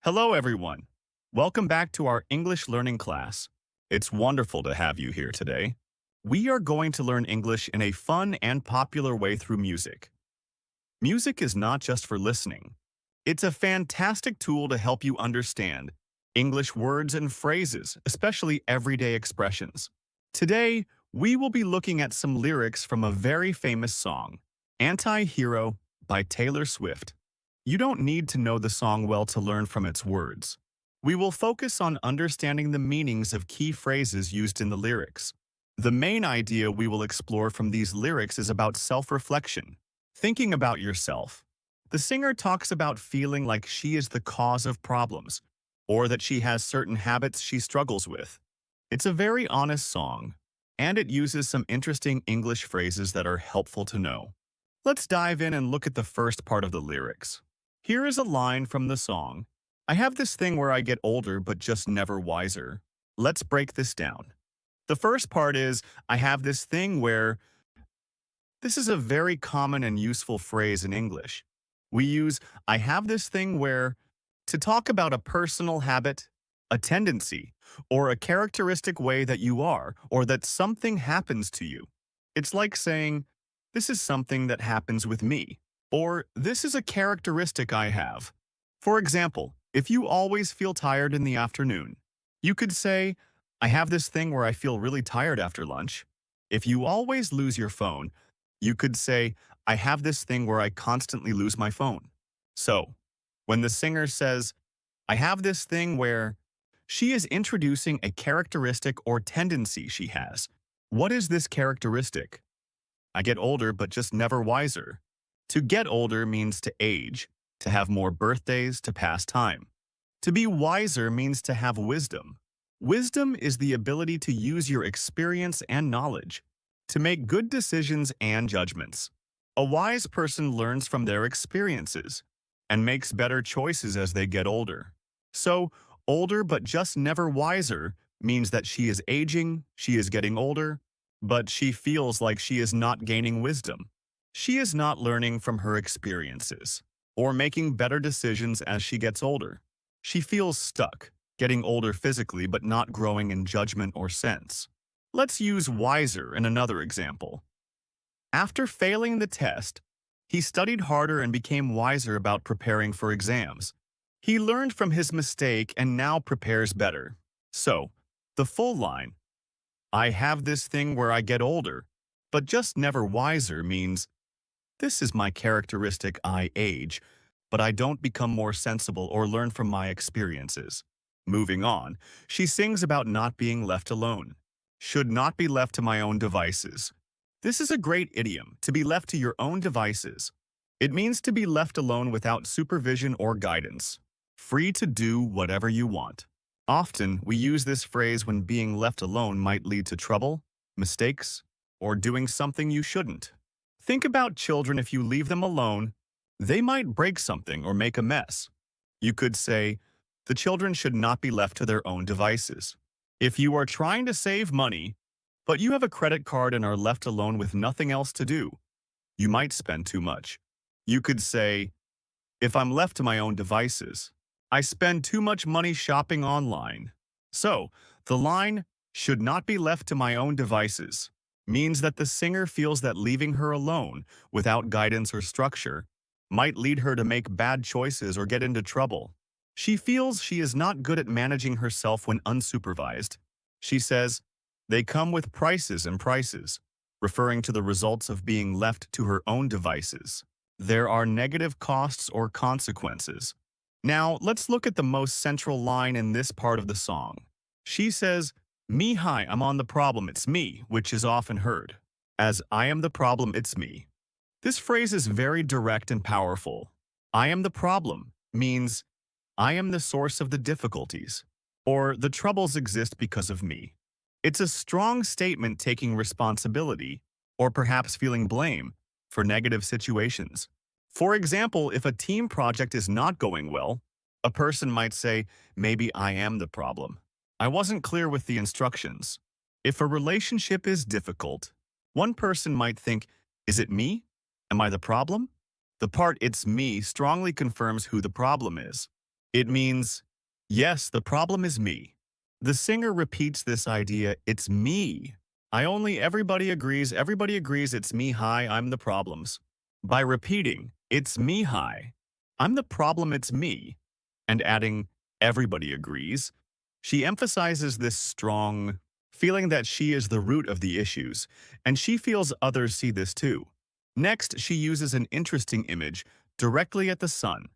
Hello, everyone. Welcome back to our English learning class. It's wonderful to have you here today. We are going to learn English in a fun and popular way through music. Music is not just for listening. It's a fantastic tool to help you understand English words and phrases, especially everyday expressions. Today, we will be looking at some lyrics from a very famous song, Anti-Hero by Taylor Swift. You don't need to know the song well to learn from its words. We will focus on understanding the meanings of key phrases used in the lyrics. The main idea we will explore from these lyrics is about self-reflection, thinking about yourself. The singer talks about feeling like she is the cause of problems, or that she has certain habits she struggles with. It's a very honest song, and it uses some interesting English phrases that are helpful to know. Let's dive in and look at the first part of the lyrics. Here is a line from the song. I have this thing where I get older but just never wiser. Let's break this down. The first part is, I have this thing where. This is a very common and useful phrase in English. We use I have this thing where to talk about a personal habit, a tendency, or a characteristic way that you are or that something happens to you. It's like saying, this is something that happens with me, or this is a characteristic I have. For example, if you always feel tired in the afternoon, you could say, I have this thing where I feel really tired after lunch. If you always lose your phone, you could say, I have this thing where I constantly lose my phone. So, when the singer says, I have this thing where, she is introducing a characteristic or tendency she has. What is this characteristic? I get older but just never wiser. To get older means to age, to have more birthdays, to pass time. To be wiser means to have wisdom. Wisdom is the ability to use your experience and knowledge to make good decisions and judgments. A wise person learns from their experiences and makes better choices as they get older. So, older but just never wiser means that she is aging, she is getting older, but she feels like she is not gaining wisdom. She is not learning from her experiences or making better decisions as she gets older. She feels stuck, getting older physically but not growing in judgment or sense. Let's use wiser in another example. After failing the test, he studied harder and became wiser about preparing for exams. He learned from his mistake and now prepares better. So, the full line, I have this thing where I get older, but just never wiser means, this is my characteristic I age, but I don't become more sensible or learn from my experiences. Moving on, she sings about not being left alone. Should not be left to my own devices. This is a great idiom, to be left to your own devices. It means to be left alone without supervision or guidance, free to do whatever you want. Often, we use this phrase when being left alone might lead to trouble, mistakes, or doing something you shouldn't. Think about children. If you leave them alone, they might break something or make a mess. You could say, the children should not be left to their own devices. If you are trying to save money, but you have a credit card and are left alone with nothing else to do, you might spend too much. You could say, if I'm left to my own devices, I spend too much money shopping online. So, the line, should not be left to my own devices, means that the singer feels that leaving her alone, without guidance or structure, might lead her to make bad choices or get into trouble. She feels she is not good at managing herself when unsupervised. She says, they come with prices and prices, referring to the results of being left to her own devices. There are negative costs or consequences. Now, let's look at the most central line in this part of the song. She says, me hi, I'm on the problem, it's me, which is often heard as I am the problem, it's me. This phrase is very direct and powerful. I am the problem means I am the source of the difficulties, or the troubles exist because of me. It's a strong statement taking responsibility, or perhaps feeling blame, for negative situations. For example, if a team project is not going well, a person might say, maybe I am the problem. I wasn't clear with the instructions. If a relationship is difficult, one person might think, is it me? Am I the problem? The part "it's me" strongly confirms who the problem is. It means, yes, the problem is me. The singer repeats this idea, it's me. Everybody agrees it's me, hi, I'm the problems. By repeating, it's me, hi, I'm the problem, it's me, and adding, everybody agrees, she emphasizes this strong feeling that she is the root of the issues, and she feels others see this too. Next, she uses an interesting image directly at the sun,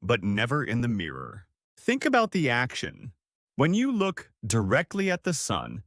but never in the mirror. Think about the action. When you look directly at the sun,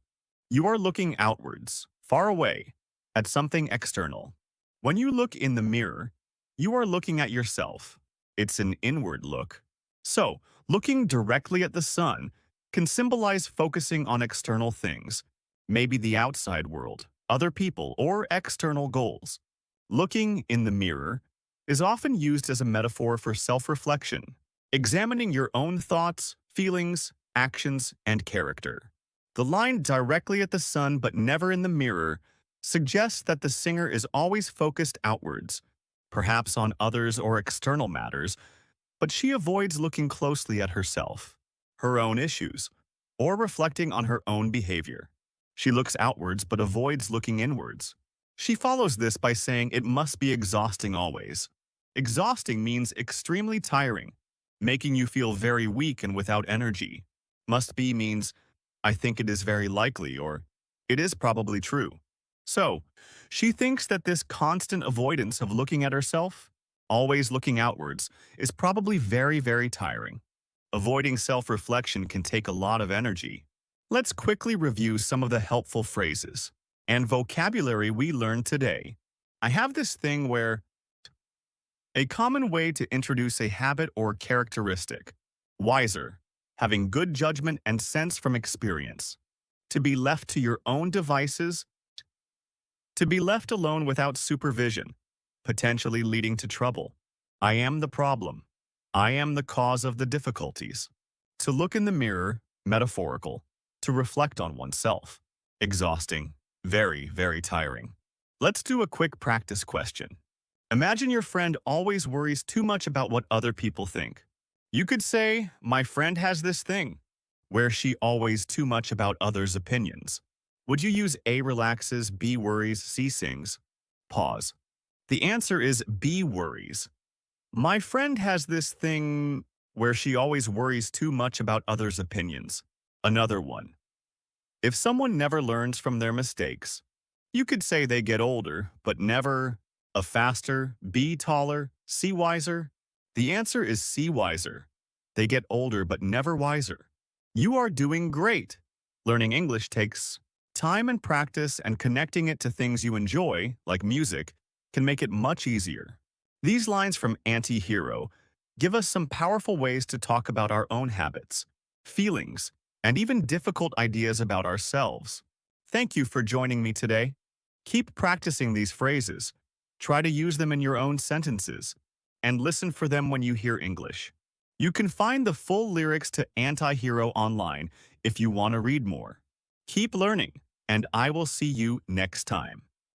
you are looking outwards, far away, at something external. When you look in the mirror, you are looking at yourself. It's an inward look. So, looking directly at the sun can symbolize focusing on external things, maybe the outside world, other people, or external goals. Looking in the mirror is often used as a metaphor for self-reflection, examining your own thoughts, feelings, actions, and character. The line directly at the sun but never in the mirror suggests that the singer is always focused outwards, perhaps on others or external matters, but she avoids looking closely at herself, her own issues, or reflecting on her own behavior. She looks outwards but avoids looking inwards. She follows this by saying it must be exhausting always. Exhausting means extremely tiring, making you feel very weak and without energy. Must be means I think it is very likely or it is probably true. So, she thinks that this constant avoidance of looking at herself, always looking outwards, is probably very, very tiring. Avoiding self-reflection can take a lot of energy. Let's quickly review some of the helpful phrases and vocabulary we learned today. I have this thing where a common way to introduce a habit or characteristic. Wiser, having good judgment and sense from experience. To be left to your own devices. To be left alone without supervision, potentially leading to trouble. I am the problem. I am the cause of the difficulties. To look in the mirror, metaphorical. To reflect on oneself. Exhausting. Very, very tiring. Let's do a quick practice question. Imagine your friend always worries too much about what other people think. You could say, my friend has this thing, where she always too much about others' opinions. Would you use A relaxes, B worries, C sings? Pause. The answer is B worries. My friend has this thing where she always worries too much about others' opinions. Another one. If someone never learns from their mistakes, you could say they get older, but never A faster, B taller, C wiser. The answer is C wiser. They get older but never wiser. You are doing great. Learning English takes time and practice, and connecting it to things you enjoy, like music, can make it much easier. These lines from Anti-Hero give us some powerful ways to talk about our own habits, feelings, and even difficult ideas about ourselves. Thank you for joining me today. Keep practicing these phrases. Try to use them in your own sentences, and listen for them when you hear English. You can find the full lyrics to Anti-Hero online if you want to read more. Keep learning, and I will see you next time.